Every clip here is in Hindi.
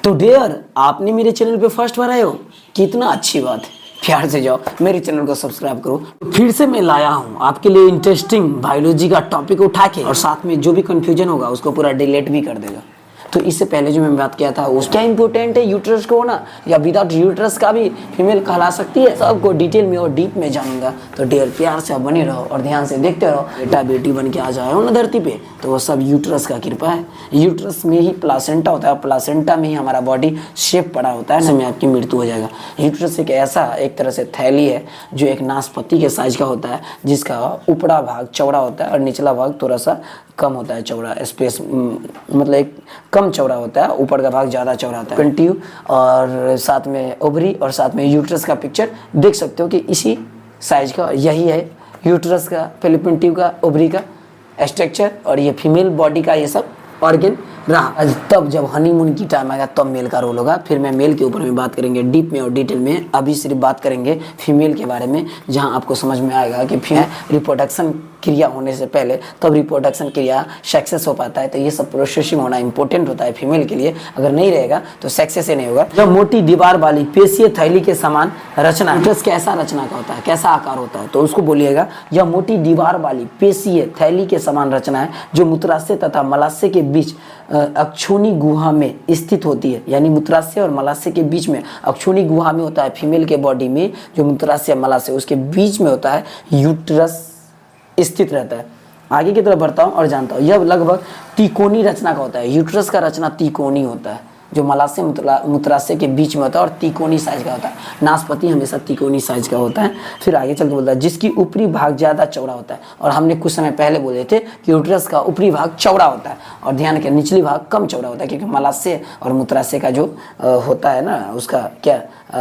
तो डियर, आपने मेरे चैनल पे फर्स्ट बार आए हो, कितना अच्छी बात है। प्यार से जाओ मेरे चैनल को सब्सक्राइब करो। फिर से मैं लाया हूँ आपके लिए इंटरेस्टिंग बायोलॉजी का टॉपिक उठा के, और साथ में जो भी कंफ्यूजन होगा उसको पूरा डिलीट भी कर देगा। तो इससे पहले जो मैं बात किया था उस क्या इंपॉर्टेंट है यूट्रस को होना, या विदाउट यूट्रस का भी फीमेल कहला सकती है, सबको डिटेल में और डीप में जानूंगा। तो डियर, प्यार से बने रहो और ध्यान से देखते रहो। बेटा बेटी बन के आ जाए हो ना धरती पे, तो वो सब यूट्रस का कृपा है। यूट्रस में ही प्लासेंटा होता है, प्लासेंटा में ही हमारा बॉडी शेप पड़ा होता है, समय आपकी मृत्यु हो जाएगा। यूट्रस एक तरह से थैली है जो एक नाशपाती के साइज का होता है, जिसका ऊपरा भाग चौड़ा होता है और निचला भाग थोड़ा सा कम होता है, चौड़ा स्पेस मतलब एक कम चौड़ा होता है, ऊपर का भाग ज़्यादा चौड़ा होता है। ट्यूब और साथ में ओवरी और साथ में यूट्रस का पिक्चर देख सकते हो कि इसी साइज का यही है यूट्रस का, फेलोपियन ट्यूब का, ओवरी का स्ट्रक्चर, और ये फीमेल बॉडी का ये सब ऑर्गन रहा। तब जब हनीमून की टाइम आएगा तब मेल का रोल होगा। फिर मैं मेल के ऊपर में बात करेंगे डीप में और डिटेल में। अभी सिर्फ बात करेंगे फीमेल के बारे में, जहां आपको समझ में आएगा कि फीमेल रिप्रोडक्शन क्रिया होने से पहले तब रिप्रोडक्शन क्रिया सक्सेस हो पाता है। तो ये सब प्रोसेसिंग होना इंपॉर्टेंट होता है फीमेल के लिए। अगर नहीं रहेगा तो सक्सेस ही नहीं होगा। जब मोटी दीवार वाली पेशीय थैली के समान रचना, यूट्रस कैसा रचना का होता है, कैसा आकार होता है, तो उसको बोलिएगा यह मोटी दीवार वाली पेशीय थैली के समान रचना है जो मूत्राशय तथा मलाशय के बीच अक्षोणी गुहा में स्थित होती है। यानी मूत्राशय और मलाशय के बीच में अक्षोणी गुहा में होता है फीमेल के बॉडी में, जो मूत्राशय मलाशय उसके बीच में होता है यूट्रस स्थित रहता है। आगे की तरफ बढ़ता हूँ और जानता हूँ, यह लगभग त्रिकोणीय रचना का होता है। यूट्रस का रचना त्रिकोणीय होता है, जो मलाशय मूत्राशय के बीच में होता है और त्रिकोणीय साइज का होता है। नाशपाती हमेशा त्रिकोणीय साइज का होता है। फिर आगे चल के बोलता है जिसकी ऊपरी भाग ज़्यादा चौड़ा होता है, और हमने कुछ समय पहले बोले थे कि यूट्रस का ऊपरी भाग चौड़ा होता है और ध्यान के निचली भाग कम चौड़ा होता है, क्योंकि मलाशय और मूत्राशय का जो होता है ना,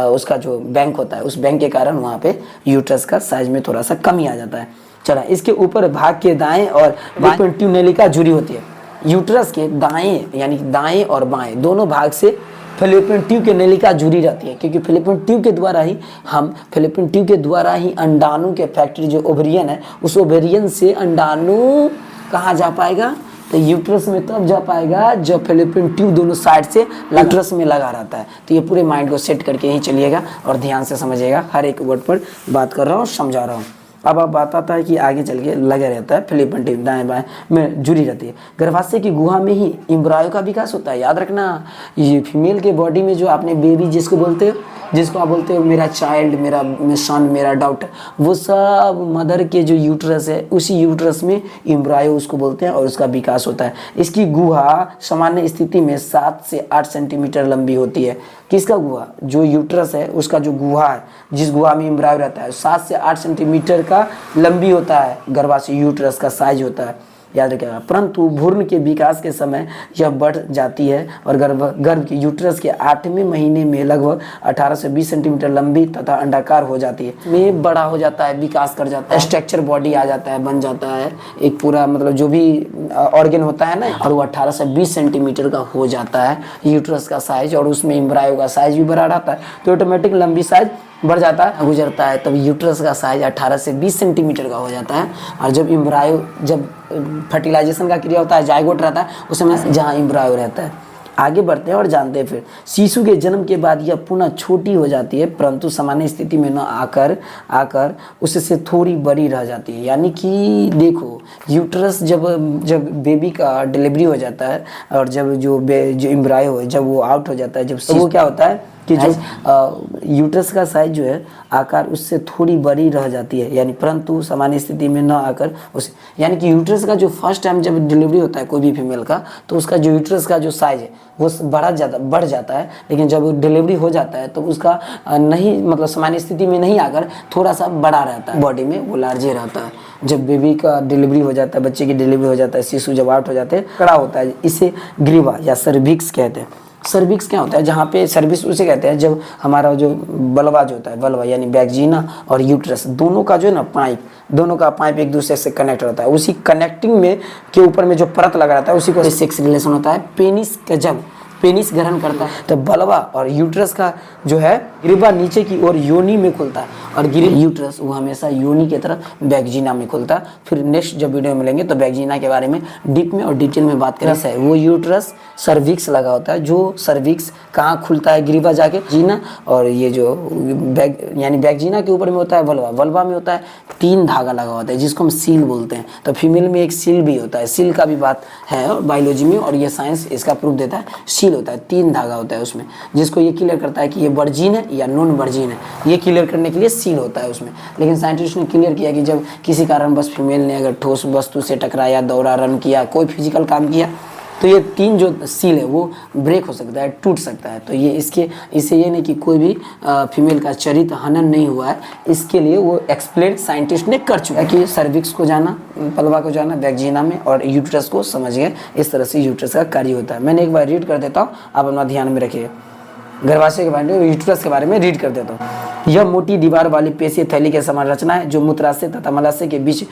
उसका जो बैंक होता है, उस बैंक के कारण वहाँ पे यूट्रस का साइज में थोड़ा सा कमी आ जाता है। चला, इसके ऊपर भाग के दाएं और फेलोपियन ट्यूब नलिका जुड़ी होती है। यूट्रस के दाएं यानी दाएं और बाएं दोनों भाग से फेलोपियन ट्यूब की नलिका जुड़ी रहती है, क्योंकि फेलोपियन ट्यूब के द्वारा ही अंडाणु के फैक्ट्री जो ओवेरियन है, उस ओवेरियन से अंडाणु कहाँ जा पाएगा, तो यूट्रस में तब जा पाएगा जब फेलोपियन ट्यूब दोनों साइड से यूट्रस में लगा रहता है। तो ये पूरे माइंड को सेट करके ही चलिएगा और ध्यान से समझिएगा। हर एक वर्ड पर बात कर रहा हूँ, समझा रहा हूँ। अब बात आता है कि आगे चल के लगा रहता है फेलोपियन ट्यूब दाएं बाएं में जुड़ी रहती है। गर्भाशय की गुहा में ही एम्ब्रायो का विकास होता है। याद रखना, ये फीमेल के बॉडी में जो आपने बेबी जिसको आप बोलते हो मेरा चाइल्ड, मेरा सन, मेरा डॉटर, वो सब मदर के जो यूट्रस है, उसी यूट्रस में एम्ब्रायो उसको बोलते हैं और उसका विकास होता है। इसकी गुहा सामान्य स्थिति में 7 से 8 सेंटीमीटर लंबी होती है। किसका गुहा? जो यूट्रस है उसका जो गुहा है, जिस गुहा में एम्ब्रायो रहता है, 7 से 8 सेंटीमीटर का लंबी होता है गर्भाशय यूट्रस का साइज होता है। याद रखिएगा। परंतु भ्रूण के विकास के समय यह बढ़ जाती है और गर्भ की यूट्रस के 8वें महीने में लगभग 18 से 20 सेंटीमीटर लंबी तथा अंडाकार हो जाती है। में बड़ा हो जाता है, विकास कर जाता है, स्ट्रक्चर बॉडी आ जाता है, बन जाता है एक पूरा, मतलब जो भी ऑर्गन होता है ना, और वो 18 से 20 सेंटीमीटर का हो जाता है यूट्रस का साइज, और उसमें एम्ब्रायो का साइज भी बड़ा रहता है। तो ऑटोमेटिक लंबी साइज बढ़ जाता है, गुजरता है, तब यूट्रस का साइज 18 से 20 सेंटीमीटर का हो जाता है। और जब एम्ब्रायो, जब फर्टिलाइजेशन का क्रिया होता है, जाइगोट रहता है, उस समय जहाँ एम्ब्रायो रहता है। आगे बढ़ते हैं और जानते हैं। फिर शिशु के जन्म के बाद यह पुनः छोटी हो जाती है, परंतु सामान्य स्थिति में न आकर उससे थोड़ी बड़ी रह जाती है। यानी कि देखो, यूट्रस जब बेबी का डिलीवरी हो जाता है और जब जो एम्ब्रायो है जब वो आउट हो जाता है, जब तो वो क्या होता है कि जो यूट्रस का साइज जो है आकार उससे थोड़ी बड़ी रह जाती है, यानी परंतु सामान्य स्थिति में न आकर उस, यानी कि यूट्रस का जो फर्स्ट टाइम जब डिलीवरी होता है कोई भी फीमेल का, तो उसका जो यूट्रस का जो साइज है वो बढ़ जाता है। लेकिन जब डिलीवरी हो जाता है तो उसका नहीं, मतलब सामान्य स्थिति में नहीं आकर थोड़ा सा बड़ा रहता है, बॉडी में वो लार्जे रहता है। जब बेबी का डिलीवरी हो जाता है, बच्चे की डिलीवरी हो जाता है, शिशु जब आउट हो जाते हैं, कड़ा होता है। इसे ग्रीवा या सर्विक्स कहते हैं। सर्विक्स क्या होता है? जहाँ पे सर्विस उसे कहते हैं जब हमारा जो बलवा जो होता है, बलवा यानी वैजिना और यूट्रस दोनों का जो है ना पाइप एक दूसरे से कनेक्ट रहता है। उसी कनेक्टिंग में के ऊपर में जो परत लगा रहता है उसी को सेक्स रिलेशन होता है। पेनिस का जब पेनिस ग्रहण करता है। तो बलवा और यूट्रस का जो है गिरिबा नीचे की ओर योनि में खुलता है और यूट्रस वो हमेशा योनि की तरफ वैगिना में खुलता है। फिर नेक्स्ट जब वीडियो में मिलेंगे तो वैगिना के बारे में डीप में और डिटेल में बात करेंगे। वो यूट्रस सर्विक्स लगा होता है, जो सर्विक्स कहाँ खुलता है गिरिबा जाके जीना, और ये जो यानी वैगिना के ऊपर में होता है वल्वा, वल्वा में होता है 3 धागा लगा होता है जिसको हम सील बोलते हैं। तो फीमेल में एक सील भी होता है, सील का भी बात है बायोलॉजी में और ये साइंस इसका प्रूफ देता है। सील होता है 3 धागा होता है उसमें, जिसको ये क्लियर करता है कि ये वर्जिन है या नॉन वर्जिन है, ये क्लियर करने के लिए सील होता है उसमें। लेकिन साइंटिस्ट ने क्लियर किया कि जब किसी कारण बस फीमेल ने अगर ठोस वस्तु से टकराया, दौड़ा, रन किया, कोई फिजिकल काम किया, तो ये 3 जो सील है वो ब्रेक हो सकता है, टूट सकता है। तो ये इससे ये नहीं कि कोई भी फीमेल का चरित्र हनन नहीं हुआ है, इसके लिए वो एक्सप्लेन साइंटिस्ट ने कर चुका है कि सर्विक्स को जाना, पलवा को जाना, वैगिना में, और यूट्रस को समझ गए। इस तरह से यूट्रस का कार्य होता है। मैंने एक बार रीड कर देता हूँ, आप अपना ध्यान में रखिए। गर्भाशय के बारे में, यूट्रस के बारे में रीड कर देता हूँ। यह मोटी दीवार वाली पेशीय थैली के समान रचना है जो मूत्राशय तथा मलाशय के बीच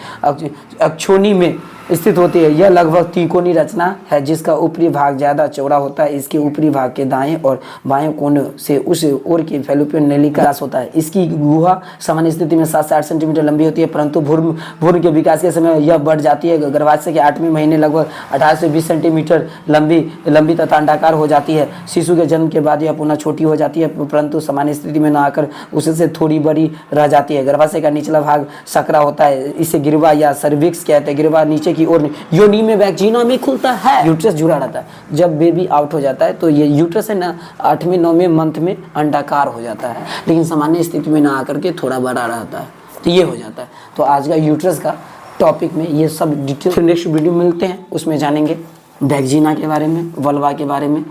अक्षोनी में स्थित होती है। यह लगभग त्रिकोणीय रचना है जिसका ऊपरी भाग ज्यादा चौड़ा होता है। इसके ऊपरी भाग के दाएं और बाएं कोनों से उस ओर की फैलोपियन नली का विकास होता है। इसकी गुहा सामान्य स्थिति में 7 से 8 सेंटीमीटर लंबी होती है, परंतु भ्रूण के विकास के समय यह बढ़ जाती है। गर्भाशय के 8वें महीने लगभग 18 से 20 सेंटीमीटर लंबी तथा अंडाकार हो जाती है। शिशु के जन्म के बाद यह पुनः छोटी हो जाती है, परंतु सामान्य स्थिति में न आकर उससे थोड़ी बड़ी रह जाती है। गर्भाशय का निचला भाग सकरा होता है, इसे गिरवा या सर्विक्स कहते हैं। गिरवा नीचे की ओर योनि में वैगिना में खुलता है। यूट्रस जुड़ा रहता है। जब बेबी आउट हो जाता है तो ये यूट्रस है ना 8वें 9वें मंथ में अंडाकार हो जाता है, लेकिन सामान्य स्थिति में ना आकर के थोड़ा बड़ा रहता है, तो ये हो जाता है। तो आज का यूट्रस का टॉपिक में ये सब डिटेल, नेक्स्ट वीडियो मिलते हैं, उसमें जानेंगे वैगिना के बारे में, वल्वा के बारे में।